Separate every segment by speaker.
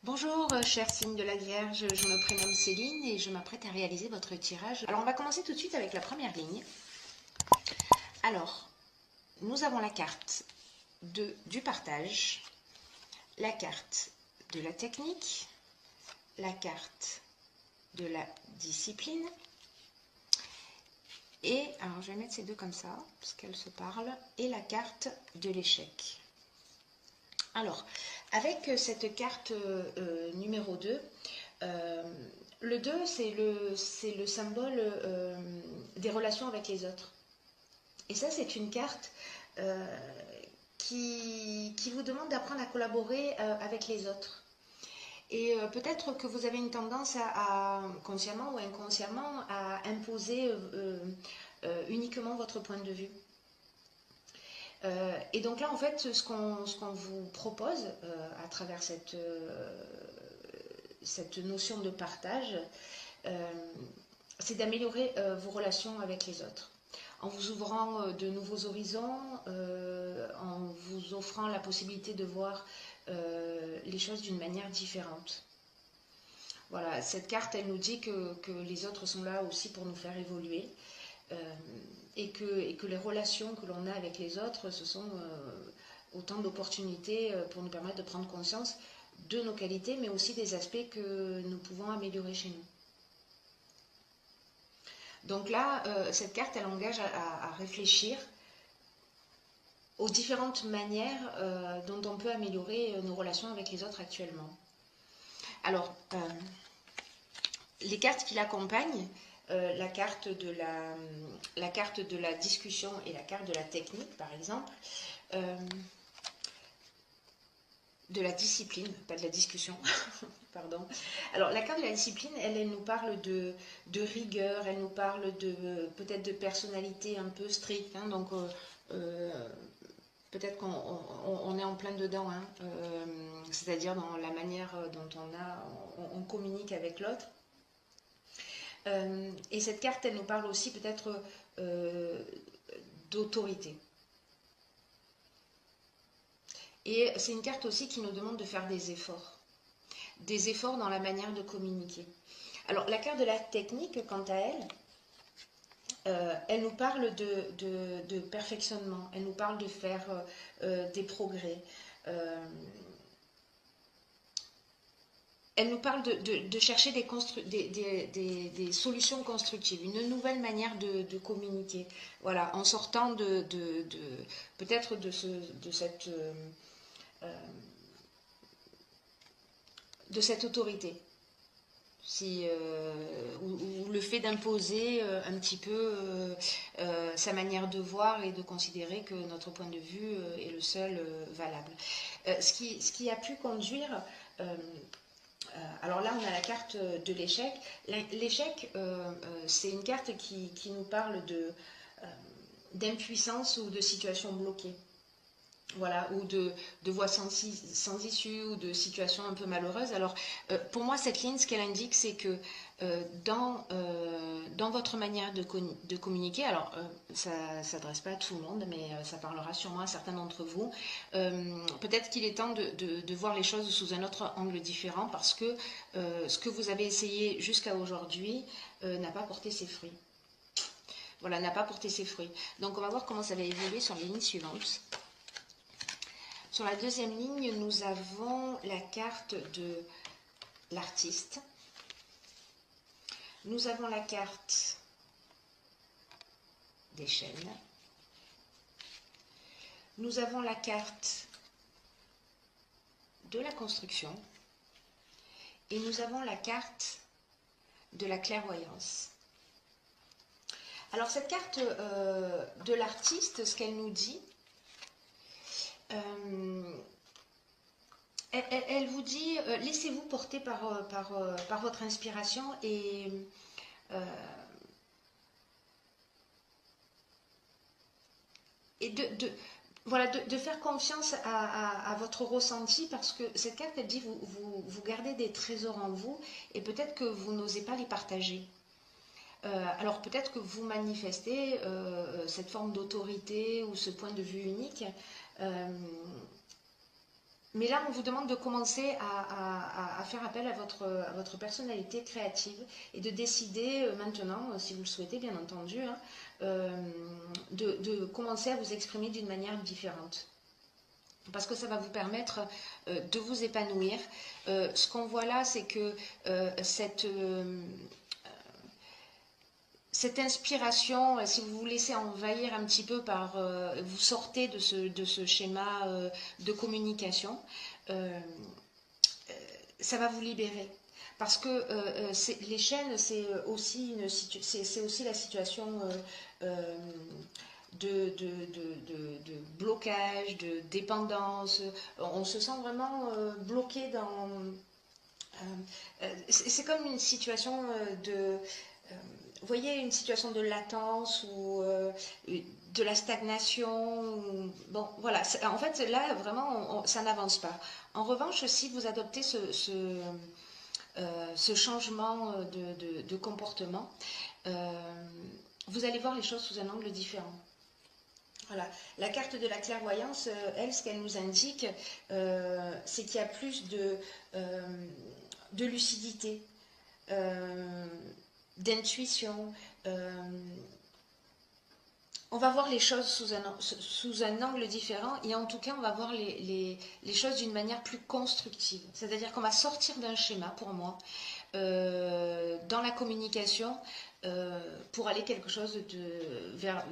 Speaker 1: Bonjour, cher signe de la Vierge, je me prénomme Céline et je m'apprête à réaliser votre tirage. Alors, on va commencer tout de suite avec la première ligne. Alors, nous avons la carte du partage, la carte de la technique, la carte de la discipline et, alors je vais mettre ces deux comme ça, parce qu'elles se parlent, et la carte de l'échec. Alors, avec cette carte numéro 2, le 2, c'est le symbole des relations avec les autres. Et ça, c'est une carte qui vous demande d'apprendre à collaborer avec les autres. Et peut-être que vous avez une tendance consciemment ou inconsciemment, à imposer uniquement votre point de vue. Et donc là, en fait, ce qu'on vous propose à travers cette notion de partage, c'est d'améliorer vos relations avec les autres. En vous ouvrant de nouveaux horizons, en vous offrant la possibilité de voir les choses d'une manière différente. Voilà, cette carte, elle nous dit que les autres sont là aussi pour nous faire évoluer. Et que les relations que l'on a avec les autres, ce sont autant d'opportunités pour nous permettre de prendre conscience de nos qualités, mais aussi des aspects que nous pouvons améliorer chez nous. Donc là, cette carte, elle engage à réfléchir aux différentes manières dont on peut améliorer nos relations avec les autres actuellement. Alors, les cartes qui l'accompagnent, la carte de la discussion et la carte de la technique, par exemple, de la discipline, pas de la discussion, pardon. Alors, la carte de la discipline, elle nous parle de rigueur, elle nous parle peut-être de personnalité un peu stricte, hein, donc peut-être qu'on est en plein dedans, hein, c'est-à-dire dans la manière dont on communique avec l'autre. Et cette carte, elle nous parle aussi peut-être d'autorité. Et c'est une carte aussi qui nous demande de faire des efforts dans la manière de communiquer. Alors, la carte de la technique, quant à elle, elle nous parle de perfectionnement, elle nous parle de faire des progrès. Elle nous parle de chercher des solutions constructives, une nouvelle manière de communiquer. Voilà, en sortant peut-être de cette autorité. Ou le fait d'imposer un petit peu sa manière de voir et de considérer que notre point de vue est le seul valable. Ce qui a pu conduire... alors là, on a la carte de l'échec. L'échec, c'est une carte qui nous parle d'impuissance ou de situation bloquée. Voilà, ou de voies sans issue, ou de situations un peu malheureuses. Alors, pour moi, cette ligne, ce qu'elle indique, c'est que dans votre manière de communiquer, alors ça ne s'adresse pas à tout le monde, mais ça parlera sûrement à certains d'entre vous, peut-être qu'il est temps de voir les choses sous un autre angle différent, parce que ce que vous avez essayé jusqu'à aujourd'hui n'a pas porté ses fruits. Voilà, n'a pas porté ses fruits. Donc, on va voir comment ça va évoluer sur les lignes suivantes. Sur la deuxième ligne, nous avons la carte de l'artiste. Nous avons la carte des chaînes. Nous avons la carte de la construction. Et nous avons la carte de la clairvoyance. Alors cette carte de l'artiste, ce qu'elle nous dit, elle vous dit, laissez-vous porter par votre inspiration et voilà, de faire confiance à votre ressenti, parce que cette carte, elle dit, vous gardez des trésors en vous et peut-être que vous n'osez pas les partager. Alors peut-être que vous manifestez cette forme d'autorité ou ce point de vue unique, Mais là, on vous demande de commencer à faire appel à votre personnalité créative et de décider maintenant, si vous le souhaitez bien entendu, hein, de commencer à vous exprimer d'une manière différente. Parce que ça va vous permettre de vous épanouir. Ce qu'on voit là, c'est que cette inspiration, si vous vous laissez envahir un petit peu par, vous sortez de ce schéma de communication, ça va vous libérer. Parce que les chaînes, c'est aussi la situation de blocage, de dépendance. On se sent vraiment bloqué dans... c'est comme une situation vous voyez, une situation de latence ou de la stagnation. Bon, voilà. En fait, là, vraiment, ça n'avance pas. En revanche, si vous adoptez ce changement de comportement, vous allez voir les choses sous un angle différent. Voilà. La carte de la clairvoyance, elle, ce qu'elle nous indique, c'est qu'il y a plus de lucidité, d'intuition. On va voir les choses sous un angle différent et en tout cas, on va voir les choses d'une manière plus constructive. C'est-à-dire qu'on va sortir d'un schéma, pour moi, dans la communication pour aller quelque chose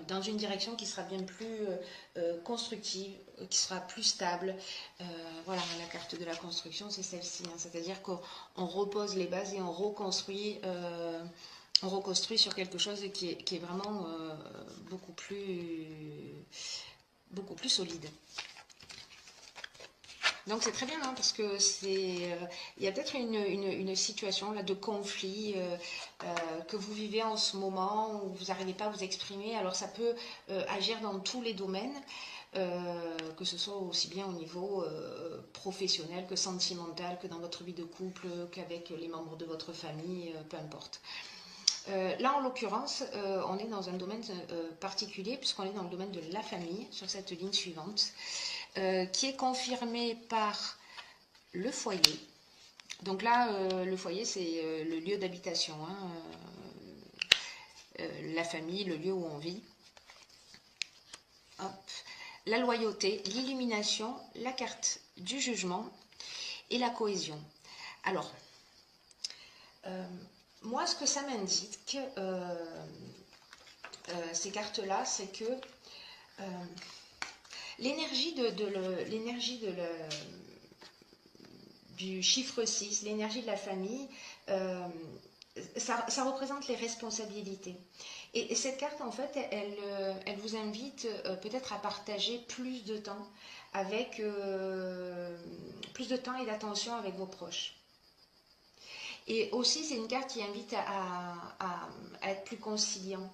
Speaker 1: dans une direction qui sera bien plus constructive, qui sera plus stable. Voilà, la carte de la construction, c'est celle-ci. Hein, c'est-à-dire qu'on repose les bases et on reconstruit sur quelque chose qui est vraiment beaucoup plus solide. Donc c'est très bien, hein, parce que il y a peut-être une situation là de conflit que vous vivez en ce moment où vous n'arrivez pas à vous exprimer. Alors ça peut agir dans tous les domaines, que ce soit aussi bien au niveau professionnel que sentimental, que dans votre vie de couple, qu'avec les membres de votre famille, peu importe. Là, en l'occurrence, on est dans un domaine particulier, puisqu'on est dans le domaine de la famille, sur cette ligne suivante, qui est confirmée par le foyer. Donc là, le foyer, c'est le lieu d'habitation, hein, la famille, le lieu où on vit. Hop. La loyauté, l'illumination, la carte du jugement et la cohésion. Alors, moi, ce que ça m'indique, ces cartes-là, c'est que l'énergie du chiffre 6, l'énergie de la famille, ça représente les responsabilités. Et cette carte, en fait, elle vous invite peut-être à partager plus de temps plus de temps et d'attention avec vos proches. Et aussi, c'est une carte qui invite à être plus conciliant.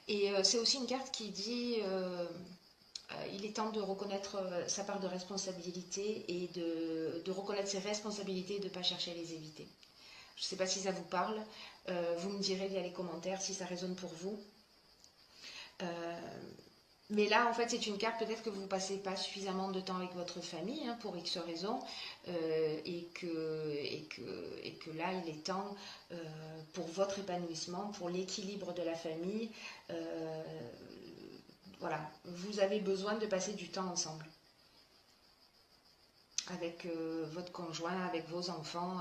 Speaker 1: Et c'est aussi une carte qui dit il est temps de reconnaître sa part de responsabilité et de reconnaître ses responsabilités et de ne pas chercher à les éviter. Je ne sais pas si ça vous parle. Vous me direz via les commentaires si ça résonne pour vous. Mais là, en fait, c'est une carte peut-être que vous ne passez pas suffisamment de temps avec votre famille, hein, pour X raisons, et que là, il est temps pour votre épanouissement, pour l'équilibre de la famille. Voilà, vous avez besoin de passer du temps ensemble. Avec votre conjoint, avec vos enfants,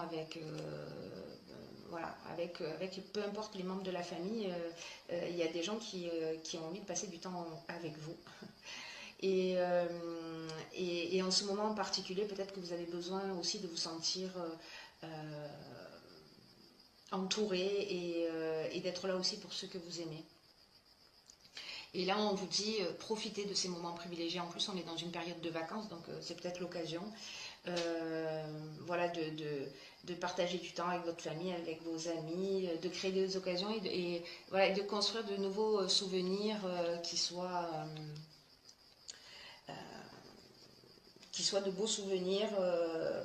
Speaker 1: voilà, avec peu importe les membres de la famille, il y a des gens qui ont envie de passer du temps avec vous. Et en ce moment en particulier, peut-être que vous avez besoin aussi de vous sentir entouré et d'être là aussi pour ceux que vous aimez. Et là, on vous dit, profitez de ces moments privilégiés. En plus, on est dans une période de vacances, donc c'est peut-être l'occasion voilà, de partager du temps avec votre famille, avec vos amis, de créer des occasions et voilà, de construire de nouveaux souvenirs qui soient de beaux souvenirs,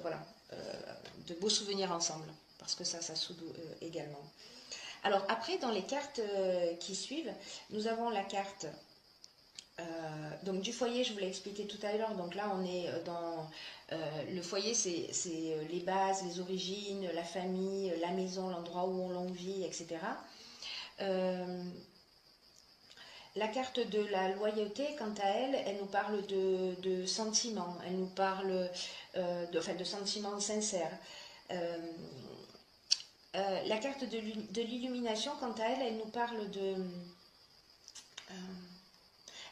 Speaker 1: voilà, de beaux souvenirs ensemble, parce que ça soude également. Alors après, dans les cartes qui suivent, nous avons la carte Donc du foyer, je vous l'ai expliqué tout à l'heure, donc là on est dans le foyer, c'est les bases, les origines, la famille, la maison, l'endroit où l'on vit, etc. La carte de la loyauté, quant à elle, elle nous parle de sentiments, elle nous parle de sentiments sincères. La carte de l'illumination, quant à elle, elle nous parle de...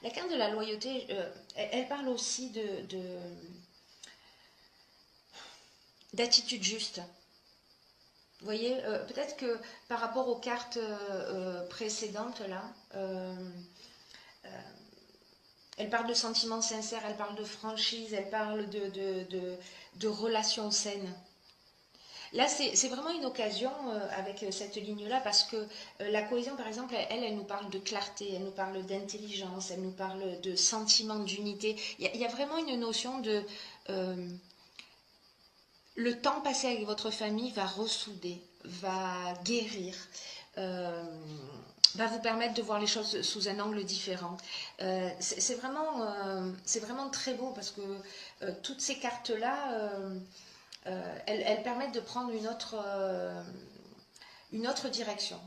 Speaker 1: la carte de la loyauté, elle parle aussi d'attitude juste. Vous voyez, peut-être que par rapport aux cartes précédentes, là, elle parle de sentiments sincères, elle parle de franchise, elle parle de relations saines. Là, c'est vraiment une occasion avec cette ligne-là parce que la cohésion, par exemple, elle nous parle de clarté, elle nous parle d'intelligence, elle nous parle de sentiment d'unité. Il y a vraiment une notion de... le temps passé avec votre famille va ressouder, va guérir, va vous permettre de voir les choses sous un angle différent. C'est vraiment très beau parce que toutes ces cartes-là, elles permettent de prendre une autre direction.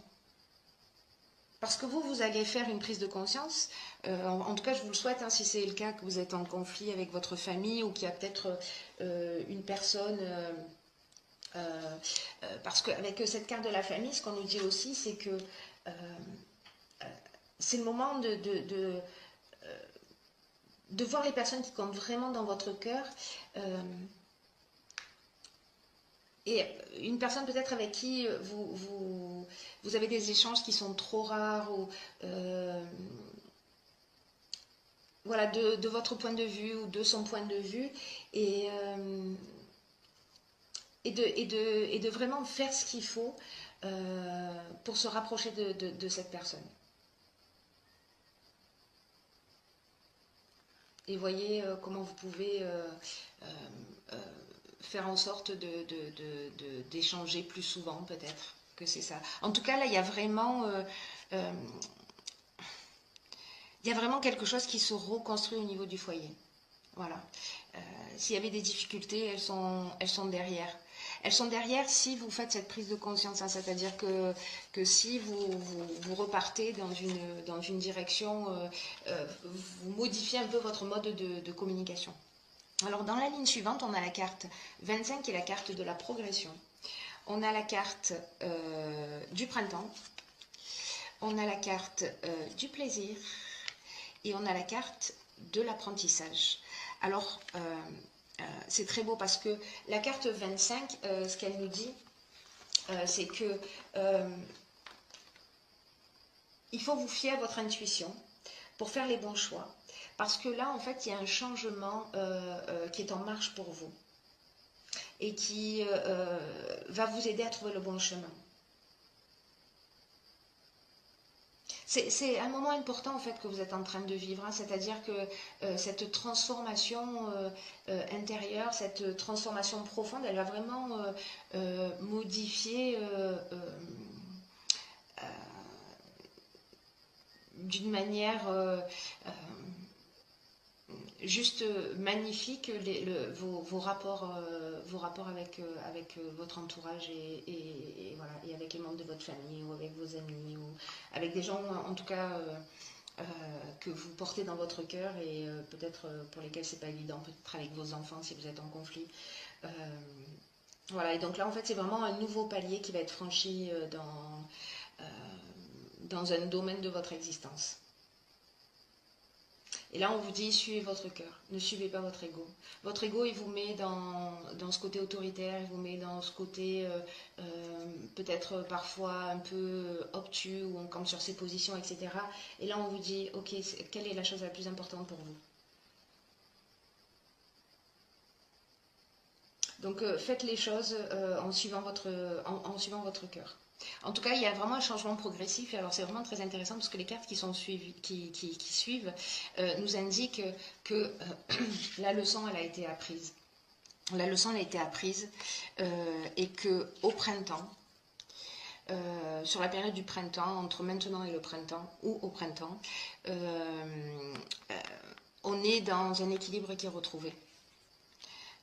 Speaker 1: Parce que vous allez faire une prise de conscience, en tout cas je vous le souhaite, hein, si c'est le cas que vous êtes en conflit avec votre famille ou qu'il y a peut-être une personne... parce qu'avec cette carte de la famille, ce qu'on nous dit aussi, c'est que c'est le moment de voir les personnes qui comptent vraiment dans votre cœur. Et une personne peut-être avec qui vous avez des échanges qui sont trop rares ou voilà, de votre point de vue ou de son point de vue et de vraiment faire ce qu'il faut pour se rapprocher de cette personne. Et voyez comment vous pouvez faire en sorte d'échanger plus souvent, peut-être que c'est ça. En tout cas, là, il y a vraiment quelque chose qui se reconstruit au niveau du foyer. Voilà. S'il y avait des difficultés, elles sont derrière. Elles sont derrière si vous faites cette prise de conscience, hein, c'est-à-dire que si vous repartez dans une direction, vous modifiez un peu votre mode de communication. Alors dans la ligne suivante, on a la carte 25 qui est la carte de la progression. On a la carte du printemps, on a la carte du plaisir et on a la carte de l'apprentissage. Alors, c'est très beau parce que la carte 25, ce qu'elle nous dit, c'est que il faut vous fier à votre intuition pour faire les bons choix. Parce que là, en fait, il y a un changement qui est en marche pour vous et qui va vous aider à trouver le bon chemin. C'est un moment important en fait que vous êtes en train de vivre, hein, c'est-à-dire que cette transformation intérieure, cette transformation profonde, elle va vraiment modifier d'une manière juste magnifique vos rapports avec votre entourage et voilà, et avec les membres de votre famille ou avec vos amis ou avec des gens en tout cas que vous portez dans votre cœur et peut-être pour lesquels c'est pas évident, peut-être avec vos enfants si vous êtes en conflit. Voilà, et donc là en fait c'est vraiment un nouveau palier qui va être franchi dans un domaine de votre existence. Et là, on vous dit, suivez votre cœur, ne suivez pas votre ego. Votre ego, il vous met dans ce côté autoritaire, il vous met dans ce côté peut-être parfois un peu obtus, ou on campe sur ses positions, etc. Et là, on vous dit, ok, quelle est la chose la plus importante pour vous? Donc, faites les choses en suivant votre cœur. En tout cas, il y a vraiment un changement progressif. Et alors, c'est vraiment très intéressant parce que les cartes qui suivent nous indiquent que la leçon, elle a été apprise. La leçon, elle a été apprise et qu'au printemps, sur la période du printemps, entre maintenant et le printemps, ou au printemps, on est dans un équilibre qui est retrouvé.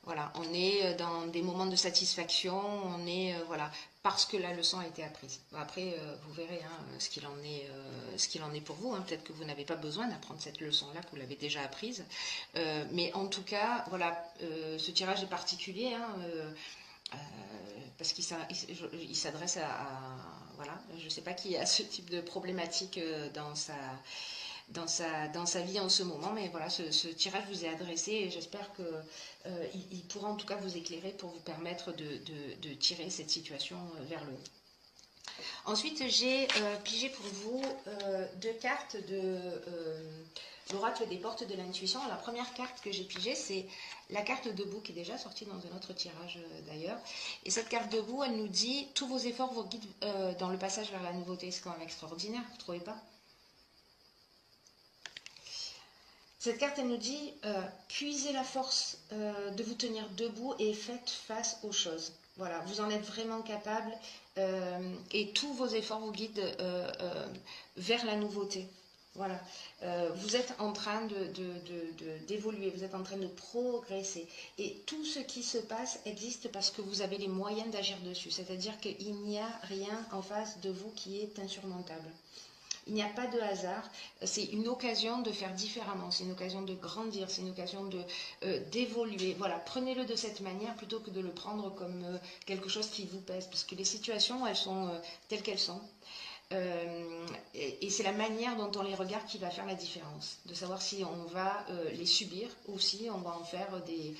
Speaker 1: Voilà, on est dans des moments de satisfaction, on est, voilà, parce que la leçon a été apprise. Après, vous verrez hein, ce qu'il en est pour vous. Hein. Peut-être que vous n'avez pas besoin d'apprendre cette leçon-là, que vous l'avez déjà apprise. Mais en tout cas, voilà, ce tirage est particulier, hein, parce qu'il s'adresse voilà, je ne sais pas qui a ce type de problématique dans sa vie en ce moment, mais voilà, ce tirage vous est adressé et j'espère qu'il pourra en tout cas vous éclairer pour vous permettre de tirer cette situation vers le haut. Ensuite, j'ai pigé pour vous deux cartes de l'oracle des portes de l'intuition. La première carte que j'ai pigée, c'est la carte debout qui est déjà sortie dans un autre tirage d'ailleurs. Et cette carte debout, elle nous dit tous vos efforts vous guident dans le passage vers la nouveauté. C'est quand même extraordinaire, vous ne trouvez pas? Cette carte, elle nous dit puisez la force de vous tenir debout et faites face aux choses. Voilà, vous en êtes vraiment capable et tous vos efforts vous guident vers la nouveauté. Voilà, vous êtes en train d'évoluer, vous êtes en train de progresser. Et tout ce qui se passe existe parce que vous avez les moyens d'agir dessus. C'est-à-dire qu'il n'y a rien en face de vous qui est insurmontable. Il n'y a pas de hasard, c'est une occasion de faire différemment, c'est une occasion de grandir, c'est une occasion d'évoluer. Voilà, prenez-le de cette manière plutôt que de le prendre comme quelque chose qui vous pèse, parce que les situations, elles sont telles qu'elles sont. Et c'est la manière dont on les regarde qui va faire la différence, de savoir si on va les subir ou si on va en faire des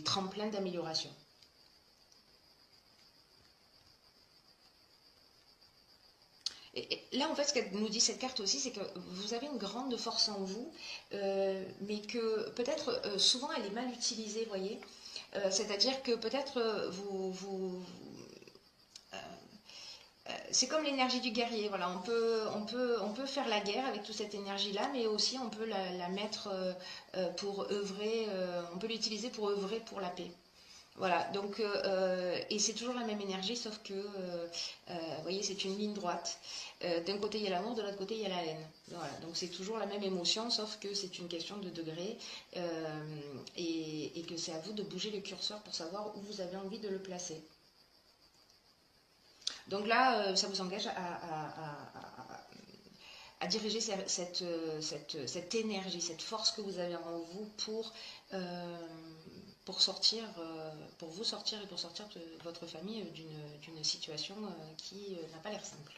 Speaker 1: tremplins d'amélioration. Et là, en fait, ce qu'elle nous dit cette carte aussi, c'est que vous avez une grande force en vous, mais que peut-être souvent elle est mal utilisée, voyez. C'est-à-dire que peut-être c'est comme l'énergie du guerrier. Voilà, on peut faire la guerre avec toute cette énergie-là, mais aussi on peut la mettre pour œuvrer. On peut l'utiliser pour œuvrer pour la paix. Voilà, donc, et c'est toujours la même énergie, sauf que, vous voyez, c'est une ligne droite. D'un côté, il y a l'amour, de l'autre côté, il y a la haine. Voilà, donc c'est toujours la même émotion, sauf que c'est une question de degré, et que c'est à vous de bouger le curseur pour savoir où vous avez envie de le placer. Donc là, ça vous engage à diriger cette énergie, cette force que vous avez en vous pour sortir, pour vous sortir et pour sortir de votre famille d'une situation qui n'a pas l'air simple.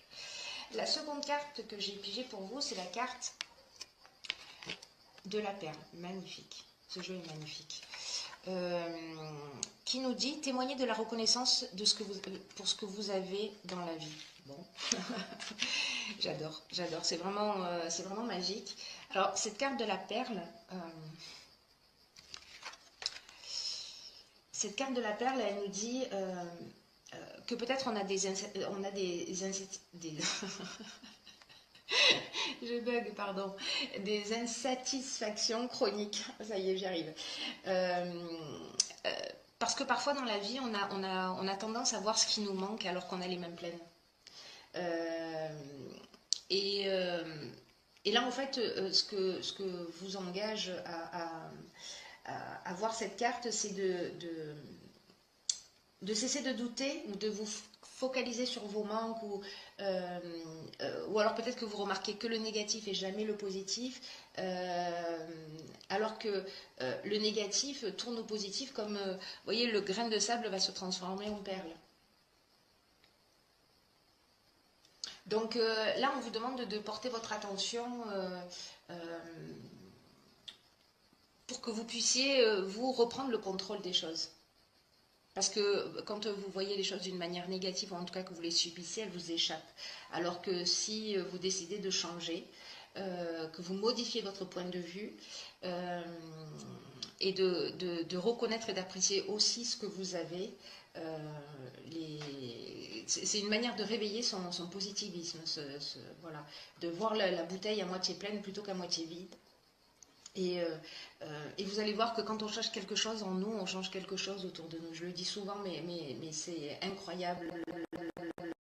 Speaker 1: La seconde carte que j'ai pigée pour vous, c'est la carte de la perle. Magnifique. Ce jeu est magnifique. Qui nous dit témoigner de la reconnaissance de pour ce que vous avez dans la vie. Bon, j'adore. C'est vraiment magique. Alors, cette carte de la perle, elle nous dit que peut-être on a des je bug, pardon, des insatisfactions chroniques. Ça y est, j'y arrive. Parce que parfois dans la vie, on a tendance à voir ce qui nous manque alors qu'on a les mains pleines. Et là, en fait, ce que vous engage à voir cette carte, c'est de cesser de douter ou de vous focaliser sur vos manques ou alors peut-être que vous remarquez que le négatif et jamais le positif, alors que le négatif tourne au positif comme, vous voyez, le grain de sable va se transformer en perle. Donc là, on vous demande de porter votre attention pour que vous puissiez vous reprendre le contrôle des choses. Parce que quand vous voyez les choses d'une manière négative, ou en tout cas que vous les subissez, elles vous échappent. Alors que si vous décidez de changer, que vous modifiez votre point de vue, et de reconnaître et d'apprécier aussi ce que vous avez, c'est une manière de réveiller son positivisme, voilà, de voir la bouteille à moitié pleine plutôt qu'à moitié vide. Et vous allez voir que quand on cherche quelque chose en nous, on change quelque chose autour de nous. Je le dis souvent, mais c'est incroyable